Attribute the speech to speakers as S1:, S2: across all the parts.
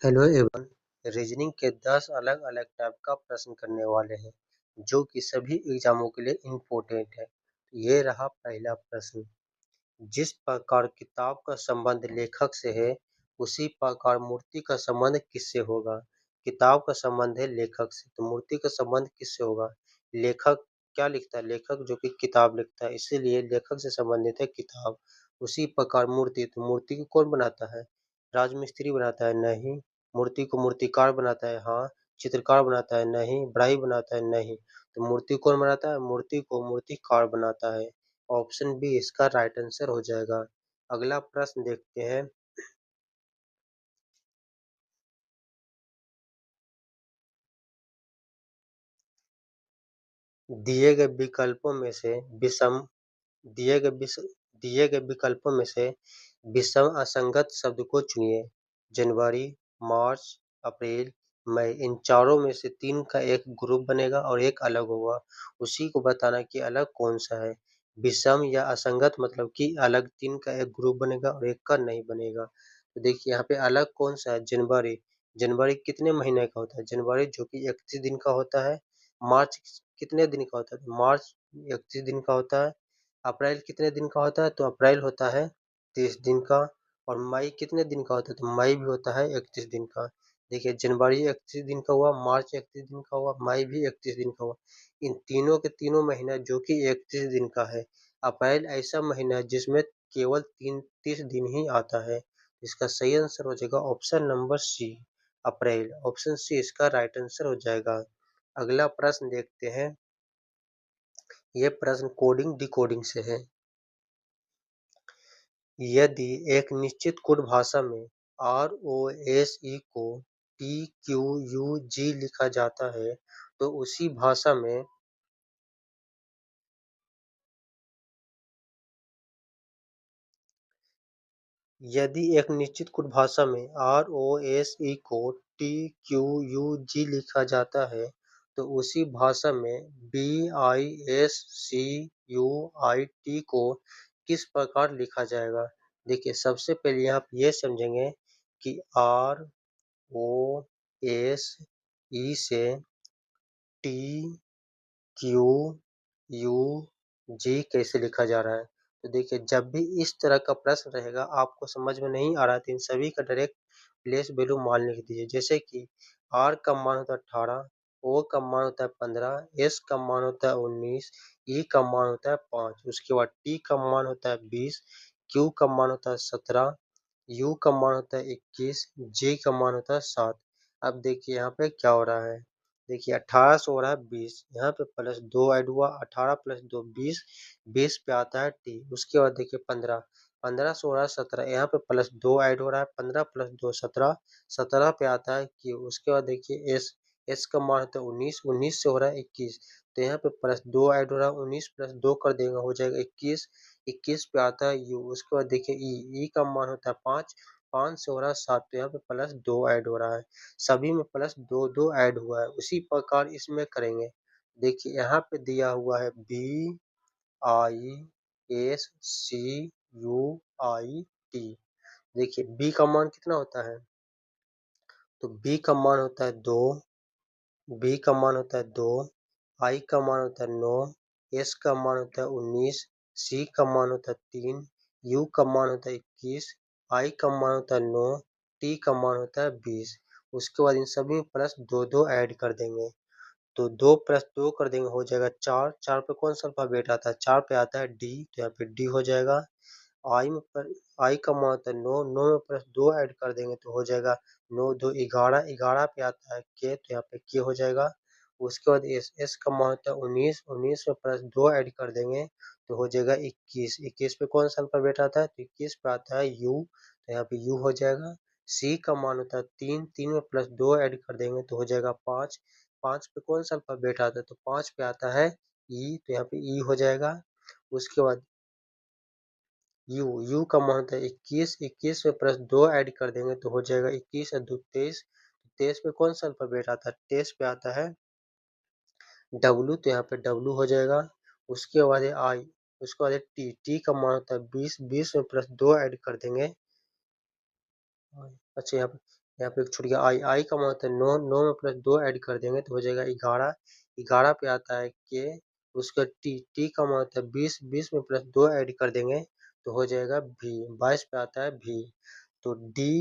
S1: Hello everyone, reasoning के 10 अलग-अलग type का प्रश्न करने वाले हैं, जो कि सभी एग्जामों के लिए इम्पोर्टेंट है। ये रहा पहला प्रश्न। जिस प्रकार किताब का संबंध लेखक से है, उसी प्रकार मूर्ति का संबंध किससे होगा? किताब का संबंध है लेखक से, तो मूर्ति का संबंध किससे होगा? लेखक क्या लिखता है? लेखक जो कि किताब लिखता है, इसीलिए लेखक से संबंधित है किताब। उसी प्रकार मूर्ति, तो मूर्ति को कौन बनाता है? राजमिस्त्री बनाता है? नहीं। मूर्ति को मूर्तिकार बनाता है? हाँ। चित्रकार बनाता है? नहीं। बढ़ई बनाता है? नहीं। तो मूर्ति कौन बनाता है? मूर्ति को मूर्तिकार बनाता है। ऑप्शन बी इसका राइट आंसर हो जाएगा। अगला प्रश्न देखते हैं। दिए गए विकल्पों में से विषम दिए गए विष दिए गए विकल्पों में से विषम असंगत शब्द को चुनिए। जनवरी, मार्च, अप्रैल, मई। इन चारों में से 3 का एक ग्रुप बनेगा और एक अलग होगा। उसी को बताना कि अलग कौन सा है। विषम या असंगत मतलब कि अलग 3 का एक ग्रुप बनेगा और एक का नहीं बनेगा। तो देखिए यहाँ पे अलग कौन सा है? जनवरी। जनवरी कितने महीने का होता है? जनवरी जो कि 31 दिन का होता है। मार्च कितने दिन का होता है? तो मार्च 31 दिन का होता है। अप्रैल कितने दिन का होता है? तो अप्रैल होता है 30 दिन का। और मई कितने दिन का होता है? तो मई भी होता है 31 दिन का। देखिए जनवरी 31 दिन का हुआ, मार्च 31 दिन का हुआ, मई भी 31 दिन का हुआ। इन तीनों के तीनों महीना जो कि 31 दिन का है। अप्रैल ऐसा महीना है जिसमें केवल 30 दिन ही आता है। इसका सही आंसर हो जाएगा ऑप्शन नंबर सी, अप्रैल। ऑप्शन सी इसका राइट आंसर हो जाएगा। अगला प्रश्न देखते हैं। ये प्रश्न कोडिंग डिकोडिंग से है। यदि एक निश्चित कोड भाषा में ROSE को TQUG लिखा जाता है, तो उसी भाषा में यदि एक निश्चित कोड भाषा में ROSE को TQUG लिखा जाता है, तो उसी भाषा में BISCUIT को किस प्रकार लिखा जाएगा? देखिए सबसे पहले यहाँ पे ये समझेंगे कि ROSE से TQUG कैसे लिखा जा रहा है। तो देखिए जब भी इस तरह का प्रश्न रहेगा, आपको समझ में नहीं आ रहा है, तो इन सभी का डायरेक्ट प्लेस वैल्यू मान लिख दीजिए। जैसे कि R का मान होता है 18, O का मान होता है 15, S का मान होता है 19, E का मान होता है 5। उसके बाद T का मान होता है 20, Q का मान होता है 17, U का मान होता है 21, J का मान होता है 7। अब देखिए यहाँ पे क्या हो रहा है। देखिए 18 से हो रहा है 20, यहाँ पे प्लस 2 ऐड हुआ, 18 प्लस 2 20, 20 पे आता है टी। उसके बाद देखिए 15, 15 से हो रहा है 17, यहाँ पे प्लस 2 ऐड हो रहा है, 15 प्लस 2 17, 17 पे आता है क्यू। उसके बाद देखिए एस, एस का मान होता है 19, 19 से हो रहा है 21, तो यहाँ पे प्लस 2 ऐड हो रहा है, 19 प्लस 2 कर देगा हो जाएगा 21, 21 पे आता है यू। उसके बाद देखिए ई, ई का मान होता है 5, 5 से हो रहा है 7, तो यहाँ पे प्लस 2 ऐड हो रहा है। सभी में प्लस 2-2 ऐड हुआ है। उसी प्रकार इसमें करेंगे। देखिए यहाँ पे दिया हुआ है BISCUIT। देखिए बी का मान कितना होता है? तो बी का मान होता है 2, बी का मान होता है 2, आई का मान होता है 9, एस का मान होता है 19, सी का मान होता है 3, यू का मान होता है 21, आई का मान होता है 9, टी का मान होता है 20। उसके बाद इन सभी में प्लस 2-2 ऐड कर देंगे। तो 2 प्लस 2 कर देंगे हो जाएगा 4, 4 पे कौन सा अल्फाबेट आता है? 4 पे आता है डी, तो यहाँ पे डी हो जाएगा। आई में पर आई का मान होता है 9, 9 में प्लस 2 ऐड कर देंगे तो हो जाएगा 9 2 11, 11 पे आता है के, तो यहाँ पे के हो जाएगा। उसके बाद एस, एस का मान होता है 19, 19 में प्लस 2 ऐड कर देंगे तो हो जाएगा 21, 21 पे कौन सा अल्फाबेट आता है? तो 21 पे आता है यू, तो यहाँ पे यू हो जाएगा। सी का मान होता है 3, 3 में प्लस 2 ऐड कर देंगे तो हो जाएगा 5, 5 पे कौन सा अल्फाबेट आता है? तो 5 पे आता है ई, तो यहाँ पे ई हो जाएगा। उसके बाद यू, यू का मान होता है 21, 21 में प्लस 2 ऐड कर देंगे तो हो जाएगा 21 और 2 23, 23 पे कौन सा अल्फाबेट आता है? 23 पे आता है डब्लू, तो यहाँ पे डब्लू हो जाएगा। उसके बाद है आई, उसके बाद है टी, टी का मान होता है 20, 20 में प्लस 2 ऐड कर देंगे। अच्छा यहाँ पे एक छूट गया आई, आई का मान होता है 9, 9 में प्लस 2 ऐड कर देंगे तो हो जाएगा 11, 11 पे आता है के, उसका टी, टी का मान होता है 20, 20 में प्लस 2 ऐड कर देंगे तो हो जाएगा भी, 22 पे आता है भी। तो डी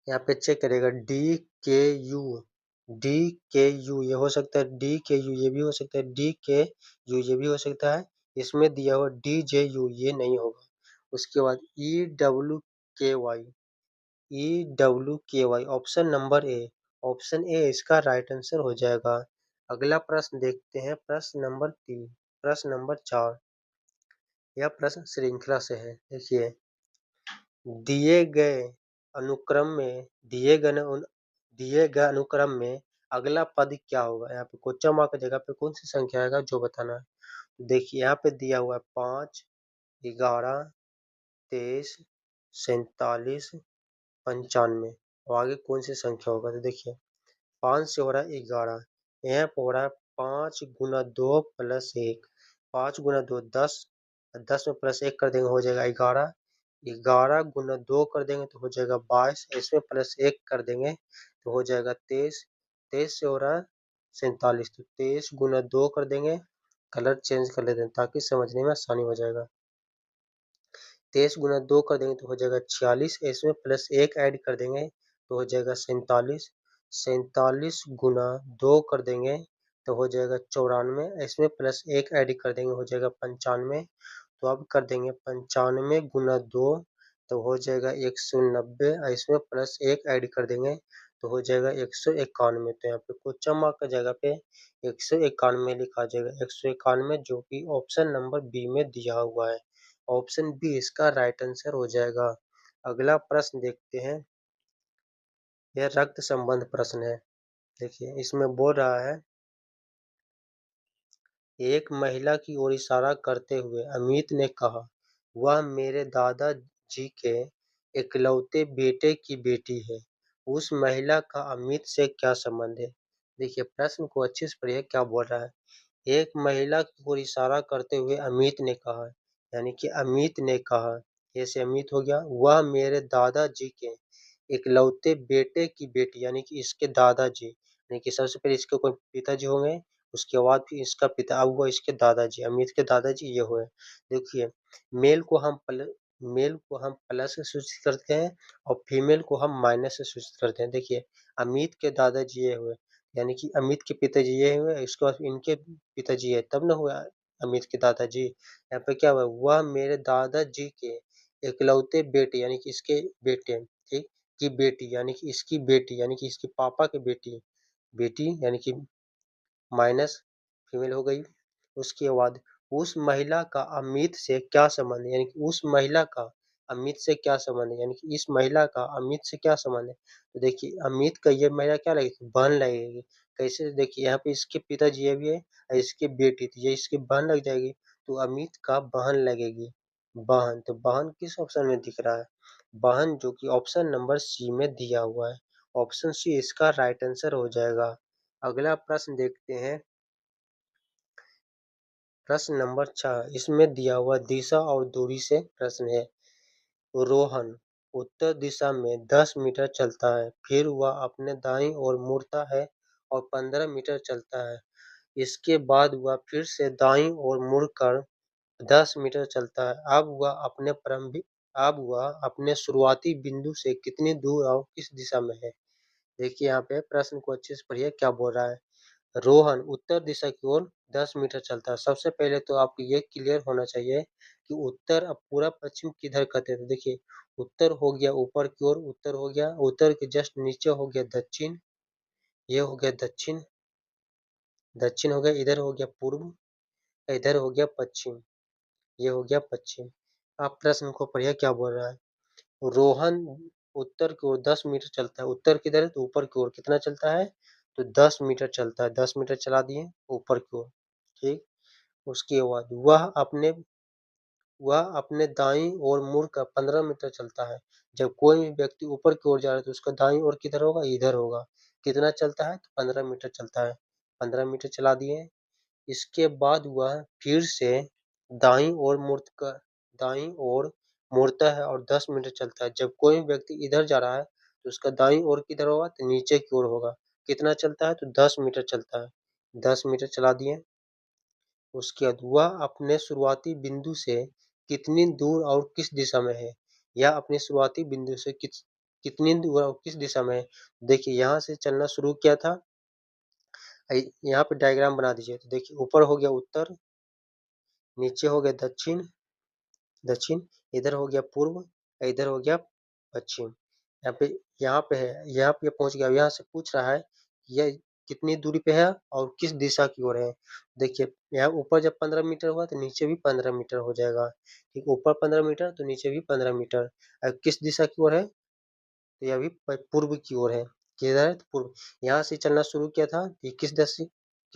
S1: यहाँ पे चेक करेगा डी के यू, डी के यू ये हो सकता है, डी के यू ये भी हो सकता है, डी के यू ये भी हो सकता है, इसमें दिया हुआ डी जे यू ये नहीं होगा। उसके बाद ई डब्ल्यू के वाई, ई डब्ल्यू के why option number A, option A इसका राइट आंसर हो जाएगा। अगला प्रश्न देखते हैं, प्रश्न नंबर 3, प्रश्न नंबर 4, यह प्रश्न श्रृंखला से है। देखिए दिए गए अनुक्रम में, दिए गए अनुक्रम में अगला पद क्या होगा। यहाँ पे क्वेश्चन मार्क की जगह पे कौन सी संख्या आएगा जो बताना है। देखिए यहाँ पे दिया हुआ है 5, 11, 23, 47, 95 और आगे कौन सी संख्या होगा। तो देखिए 5 से हो रहा है 11, यहाँ पे हो रहा है 5 गुना 2 प्लस 1, 5 गुना 2 10, 10 में प्लस 1 कर देंगे हो जाएगा 11, 11 गुना 2 कर देंगे तो हो जाएगा 22, इसमें प्लस 1 कर देंगे तो हो जाएगा 23, 23 से हो रहा है 47, तो 23 गुना 2 कर देंगे, कलर चेंज कर लेते हैं ताकि समझने में आसानी हो जाएगा। 23 गुना 2 कर देंगे तो हो जाएगा 46, इसमें प्लस 1 ऐड कर देंगे तो हो जाएगा 47, 47 गुना 2 कर देंगे तो हो जाएगा 94, इसमें प्लस 1 ऐड कर देंगे हो जाएगा 95, तो अब कर देंगे 95 गुना 2 तो हो जाएगा 190, इसमें प्लस 1 ऐड कर देंगे तो हो जाएगा 191। तो यहाँ पे क्वेश्चन मार्क की जगह पे 191 लिखा जाएगा, 191 जो कि ऑप्शन नंबर बी में दिया हुआ है। ऑप्शन बी इसका राइट आंसर हो जाएगा। अगला प्रश्न देखते हैं, यह रक्त संबंध प्रश्न है। देखिए इसमें बोल रहा है, एक महिला की ओर इशारा करते हुए अमित ने कहा, वह मेरे दादा जी के इकलौते बेटे की बेटी है। उस महिला का अमित से क्या संबंध है। देखिए प्रश्न को अच्छे से पढ़िए क्या बोल रहा है। एक महिला की ओर इशारा करते हुए अमित ने कहा, यानी कि अमित ने कहा, ऐसे अमित हो गया, वह मेरे दादाजी के इकलौते बेटे की बेटी, यानी कि इसके दादाजी, यानी कि सबसे पहले इसके कोई पिताजी होंगे, उसके बाद फिर इसका पिता, अब हुआ इसके दादाजी, अमित के दादाजी ये हुए। देखिए मेल को हम प्लस से सूचित करते हैं और फीमेल को हम माइनस से सूचित करते हैं। देखिए अमित के दादाजी ये हुए, यानी कि अमित के पिताजी ये हुए, इसके बाद इनके पिताजी है तब न हुआ अमित के दादाजी। यहाँ पे क्या हुआ, वह मेरे दादाजी के इकलौते बेटे, यानी कि इसके बेटे, ठीक, की बेटी, यानी कि इसकी बेटी, यानी कि इसके पापा की बेटी, बेटी यानी कि माइनस फीमेल हो गई। उसके बाद उस महिला का अमित से क्या संबंध है, यानी कि उस महिला का अमित से क्या संबंध है, यानी कि इस महिला का अमित से क्या संबंध है। तो देखिए अमित का ये महिला क्या लगेगी, बहन लगेगी। कैसे, देखिए यहाँ पे इसके पिताजी ये भी है और इसकी बेटी थी, ये इसकी बहन लग जाएगी, तो अमित का बहन लगेगी, बहन। तो बहन किस ऑप्शन में दिख रहा है, बहन जो कि ऑप्शन नंबर सी में दिया हुआ है। ऑप्शन सी इसका राइट आंसर हो जाएगा। अगला प्रश्न देखते हैं, प्रश्न नंबर 6, इसमें दिया हुआ दिशा और दूरी से प्रश्न है। रोहन उत्तर दिशा में 10 मीटर चलता है, फिर वह अपने दाईं ओर मुड़ता है और 15 मीटर चलता है। इसके बाद वह फिर से दाईं ओर मुड़कर 10 मीटर चलता है। अब वह अपने शुरुआती बिंदु से कितनी दूर और किस दिशा में है। देखिए यहाँ पे प्रश्न को अच्छे से पढ़िए क्या बोल रहा है। रोहन उत्तर दिशा की ओर 10 मीटर चलता है। सबसे पहले तो आपको ये क्लियर होना चाहिए कि उत्तर अब पूरा पश्चिम किधर कहते थे। देखिए उत्तर हो गया ऊपर की ओर, उत्तर हो गया, उत्तर के जस्ट नीचे हो गया दक्षिण, ये हो गया दक्षिण, दक्षिण हो गया, इधर हो गया पूर्व, इधर हो गया पश्चिम, ये हो गया पश्चिम। आप प्रश्न को पढ़िए क्या बोल रहा है। रोहन उत्तर की ओर 10 मीटर चलता है, उत्तर किधर है तो ऊपर की ओर कितना चलता है तो 10 मीटर चलता है, 10 मीटर चला दिए ऊपर की ओर, ठीक। उसके बाद वह अपने दाईं ओर मुड़कर 15 मीटर चलता है। जब कोई भी व्यक्ति ऊपर की ओर जा रहा है तो उसका दाईं ओर किधर होगा, इधर होगा। कितना चलता है तो 15 मीटर चलता है, 15 मीटर चला दिए। इसके बाद वह फिर से दाईं ओर मुड़कर दाईं ओर मुड़ता है और 10 मीटर चलता है। जब कोई व्यक्ति इधर जा रहा है तो उसका दाईं ओर किधर होगा तो नीचे की ओर होगा। कितना चलता है तो 10 मीटर चलता है। 10 मीटर चला दिए। उसके बाद वह अपने शुरुआती बिंदु से कितनी दूर और किस दिशा में है, या अपने शुरुआती बिंदु से कितनी दूर और किस दिशा में है। देखिए यहाँ से चलना शुरू किया था। यहाँ पे डायग्राम बना दीजिए। तो देखिए ऊपर हो गया उत्तर, नीचे हो गया दक्षिण, दक्षिण, इधर हो गया पूर्व, इधर हो गया पश्चिम। यहाँ पे है, यहाँ पे पहुंच गया। यहाँ से पूछ रहा है यह कितनी दूरी पे है और किस दिशा की ओर है। देखिए यहाँ ऊपर जब 15 मीटर हुआ तो नीचे भी 15 मीटर हो जाएगा। ठीक, ऊपर 15 मीटर तो नीचे भी 15 मीटर। अब किस दिशा की ओर है तो यह भी पूर्व की ओर है। किधर है तो पूर्व। यहाँ से चलना शुरू किया था। ये किस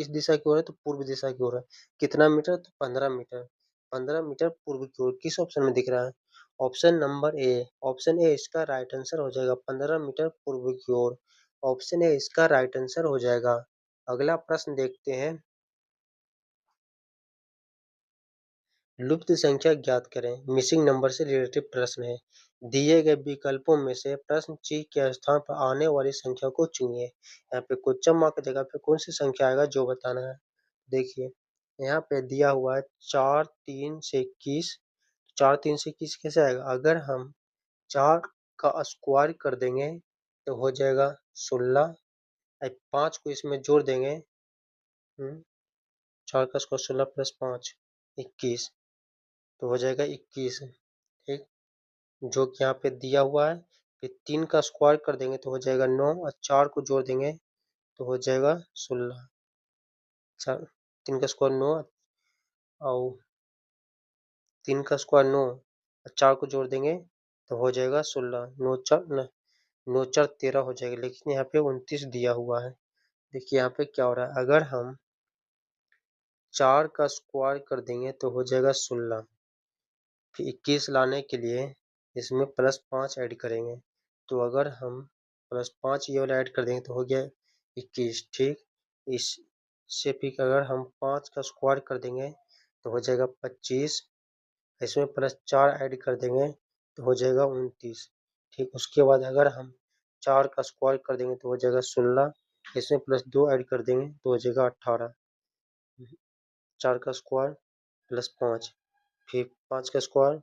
S1: दिशा की ओर है तो पूर्व दिशा की ओर है। कितना मीटर तो 15 मीटर। 15 मीटर पूर्व की ओर। किस ऑप्शन में दिख रहा है? Option number A. Option A इसका राइट आंसर हो जाएगा, 15 मीटर पूर्व की ओर। ऑप्शन ए इसका राइट आंसर हो जाएगा। अगला प्रश्न देखते हैं। लुप्त संख्या ज्ञात करें। मिसिंग नंबर से रिलेटेड प्रश्न है। दिए गए विकल्पों में से प्रश्न ची के स्थान पर आने वाली संख्या को चुनिए। यहाँ पे क्वेश्चन मार्क की जगह पे कौन सी संख्या आएगा जो बताना है। देखिए यहाँ पे दिया हुआ है 4 3 से 21। 4 3 से 21 कैसे आएगा? अगर हम 4 का स्क्वायर कर देंगे तो हो जाएगा 16। 5 को इसमें जोड़ देंगे। 4 का स्क्वायर 16 प्लस 5 21, तो हो जाएगा 21। ठीक, जो कि यहाँ पे दिया हुआ है। फिर 3 का स्क्वायर कर देंगे तो हो जाएगा 9, और 4 को जोड़ देंगे तो हो जाएगा 16। 3 का स्क्वायर 9 और 3 का स्क्वायर 9 और 4 को जोड़ देंगे तो हो जाएगा 16। 9 4 13 हो जाएगा, लेकिन यहाँ पे 29 दिया हुआ है। देखिए यहाँ पे क्या हो रहा है। अगर हम 4 का स्क्वायर कर देंगे तो हो जाएगा 16। फिर 21 लाने के लिए इसमें प्लस 5 ऐड करेंगे। तो अगर हम प्लस 5 ये वाला ऐड कर देंगे तो हो गया 21। ठीक, इससे फिर अगर हम 5 का स्क्वायर कर देंगे तो हो जाएगा 25। इसमें प्लस 4 ऐड कर देंगे तो हो जाएगा 29। ठीक, उसके बाद अगर हम 4 का स्क्वायर कर देंगे तो हो जाएगा 16। इसमें प्लस 2 ऐड कर देंगे तो हो जाएगा 18। 4 का स्क्वायर प्लस 5, फिर 5 का स्क्वायर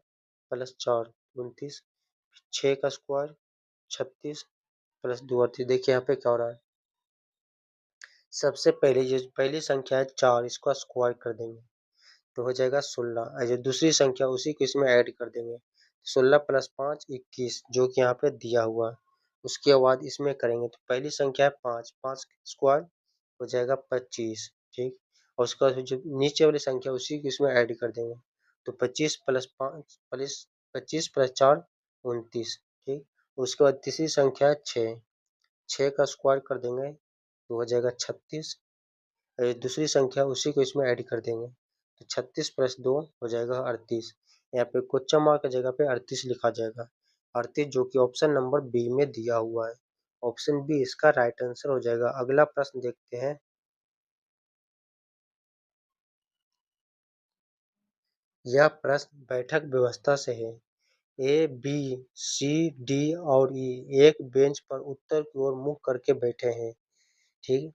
S1: प्लस 4 29, 6 का स्क्वायर 36 प्लस 2 38। देखिए यहाँ पे क्या हो रहा है। सबसे पहले ये पहली संख्या है 4, इसको स्क्वायर कर देंगे तो हो जाएगा 16, और जो दूसरी संख्या उसी को इसमें ऐड कर देंगे। 16 प्लस 5 21, जो कि यहाँ पे दिया हुआ है। उसके बाद इसमें करेंगे तो पहली संख्या है 5, 5 स्क्वायर हो जाएगा 25। ठीक, और उसके बाद जो नीचे वाली संख्या उसी को इसमें ऐड कर देंगे तो 25 प्लस 5 प्लस 25 प्लस 4 29। ठीक, उसके बाद तीसरी संख्या है 6, 6 का स्क्वायर कर देंगे तो हो जाएगा 36। दूसरी संख्या उसी को इसमें ऐड कर देंगे तो 36 प्लस 2 हो जाएगा 38। यहाँ पे क्वेश्चन मार्क की जगह पे 38 लिखा जाएगा। 38 जो कि ऑप्शन नंबर बी में दिया हुआ है। ऑप्शन बी इसका राइट आंसर हो जाएगा। अगला प्रश्न देखते हैं। यह प्रश्न बैठक व्यवस्था से है। ए बी सी डी और ई एक बेंच पर उत्तर की ओर मुख करके बैठे हैं। ठीक,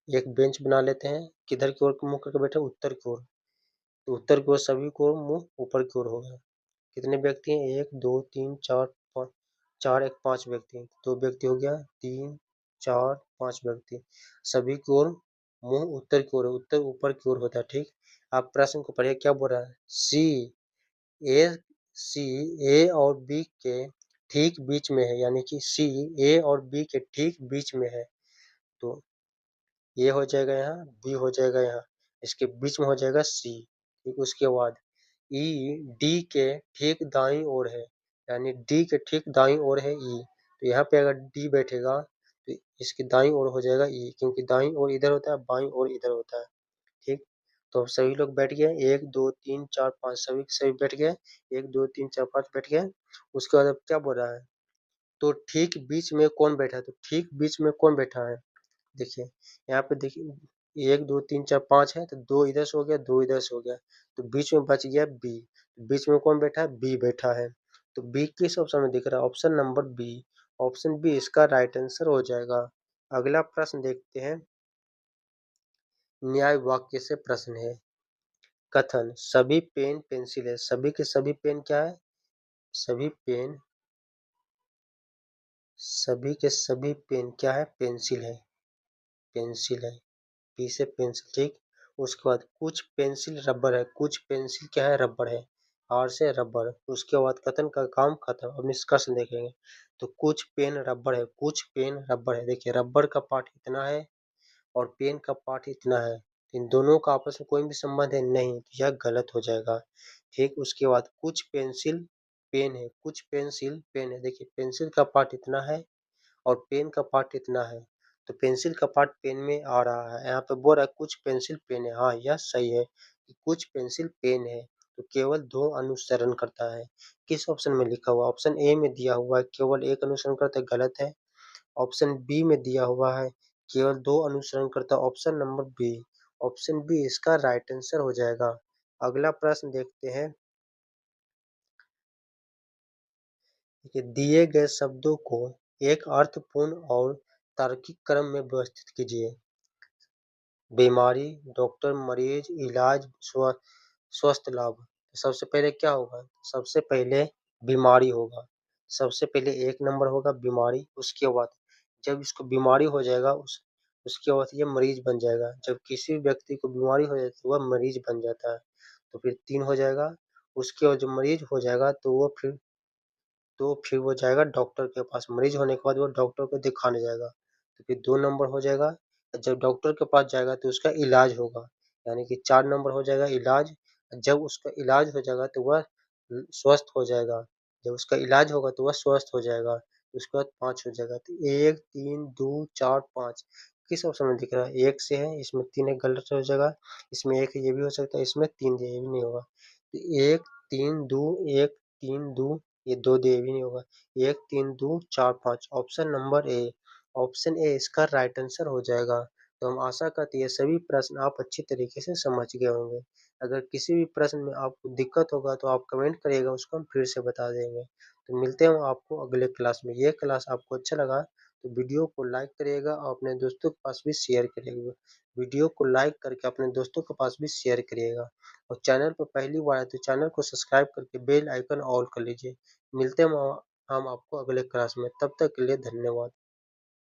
S1: एक बेंच बना लेते हैं। किधर की ओर मुख करके बैठे? उत्तर की ओर। तो उत्तर की ओर सभी को मुंह ऊपर की ओर होगा। कितने व्यक्ति हैं? 1 2 3 4 5। 4 1 5 व्यक्ति। 2 व्यक्ति हो गया, 3 4 5 व्यक्ति। सभी की ओर मुंह उत्तर की ओर है। उत्तर ऊपर की ओर होता है। ठीक, आप प्रश्न को पढ़िए क्या बोल रहा है। ए सी ए और बी के ठीक बीच में है, यानी कि सी ए और बी के ठीक बीच में है। तो ये हो जाएगा यहाँ, बी हो जाएगा यहाँ, इसके बीच में हो जाएगा सी। ठीक, उसके बाद ई डी के ठीक दाईं ओर है, यानी डी के ठीक दाईं ओर है ई। तो यहाँ पे अगर डी बैठेगा तो इसकी दाईं ओर हो जाएगा ई, क्योंकि दाईं ओर इधर होता है, बाईं ओर इधर होता है। ठीक, तो अब सभी लोग बैठ गए। 1 2 3 4 5 सभी सभी बैठ गए। 1 2 3 4 5 बैठ गए। उसके बाद अब क्या बोल रहा है? तो ठीक बीच में कौन बैठा है? तो ठीक बीच में कौन बैठा है? देखिए यहाँ पे देखिए, 1 2 3 4 5 है तो 2 इधर से हो गया, 2 इधर से हो गया, तो बीच में बच गया बी। बीच में कौन बैठा है? बी बैठा है। तो बी किस ऑप्शन में दिख रहा है? Option number B. Option B इसका राइट आंसर हो जाएगा। अगला प्रश्न देखते हैं। न्याय वाक्य से प्रश्न है। कथन सभी पेन पेंसिल है। सभी के सभी पेन क्या है? सभी पेन, सभी के सभी पेन क्या है? पेंसिल है। पेंसिल है। पी से पेंसिल, ठीक। उसके बाद कुछ पेंसिल रबर है। कुछ पेंसिल क्या है? रबर है। आर से रबर। उसके बाद कथन का काम खत्म। अब निष्कर्ष देखेंगे। तो कुछ पेन रबर है। कुछ पेन रबर है। देखिए रबर का पार्ट इतना है और पेन का पार्ट इतना है। इन दोनों का आपस में कोई भी संबंध है नहीं, तो यह गलत हो जाएगा। ठीक। उसके बाद कुछ पेंसिल पेन है। कुछ पेंसिल पेन है। देखिए पेंसिल का पार्ट इतना है और पेन का पार्ट इतना है, तो पेंसिल का पार्ट पेन में आ रहा है। यहाँ पे बोल रहा है कुछ पेंसिल पेन है। हाँ यह सही है कि कुछ पेंसिल पेन है। तो केवल 2 अनुसरण करता है। किस ऑप्शन में लिखा हुआ? ऑप्शन ए में दिया हुआ है केवल 1 अनुसरण करता है, गलत है। ऑप्शन बी में दिया हुआ है केवल 2 अनुसरण करता है, option number B. Option B इसका राइट आंसर हो जाएगा। अगला प्रश्न देखते हैं। देखिए दिए गए शब्दों को एक अर्थपूर्ण और तार्किक क्रम में व्यवस्थित कीजिए। बीमारी, डॉक्टर, मरीज, इलाज, स्वस्थ लाभ। सबसे पहले क्या होगा? सबसे पहले बीमारी होगा। सबसे पहले 1 नंबर होगा बीमारी। उसके बाद जब इसको बीमारी हो जाएगा उसके बाद ये मरीज बन जाएगा। जब किसी भी व्यक्ति को बीमारी हो जाती है वह मरीज बन जाता है। तो फिर 3 हो जाएगा। उसके बाद जब मरीज हो जाएगा तो फिर वो जाएगा डॉक्टर के पास। मरीज होने के बाद वो डॉक्टर को दिखाने जाएगा। तो फिर 2 नंबर हो जाएगा। जब डॉक्टर के पास जाएगा तो उसका इलाज होगा, यानी कि 4 नंबर हो जाएगा इलाज। जब उसका इलाज हो जाएगा तो वह स्वस्थ हो जाएगा। जब उसका इलाज होगा तो वह स्वस्थ हो जाएगा। उसके बाद 5 हो जाएगा। तो 1 3 2 4 5 किस ऑप्शन में दिख रहा है? 1 से है, इसमें 3 एक गलत हो जाएगा। इसमें 1 ये भी हो सकता है, इसमें 3 ये भी नहीं होगा। तो 1 3 2 1 3 2 ये 2 ये भी नहीं होगा। 1 3 2 4 5 option number A. Option A इसका राइट आंसर हो जाएगा। तो हम आशा करते हैं ये सभी प्रश्न आप अच्छी तरीके से समझ गए होंगे। अगर किसी भी प्रश्न में आपको दिक्कत होगा तो आप कमेंट करिएगा, उसको हम फिर से बता देंगे। तो मिलते हैं आपको अगले क्लास में। ये क्लास आपको अच्छा लगा तो वीडियो को लाइक करिएगा और अपने दोस्तों के पास भी शेयर करिएगा। वीडियो को लाइक करके अपने दोस्तों के पास भी शेयर करिएगा। और चैनल पर पहली बार आए तो चैनल को सब्सक्राइब करके बेल आइकन ऑल कर लीजिए। मिलते हैं हम आपको अगले क्लास में। तब तक के लिए धन्यवाद।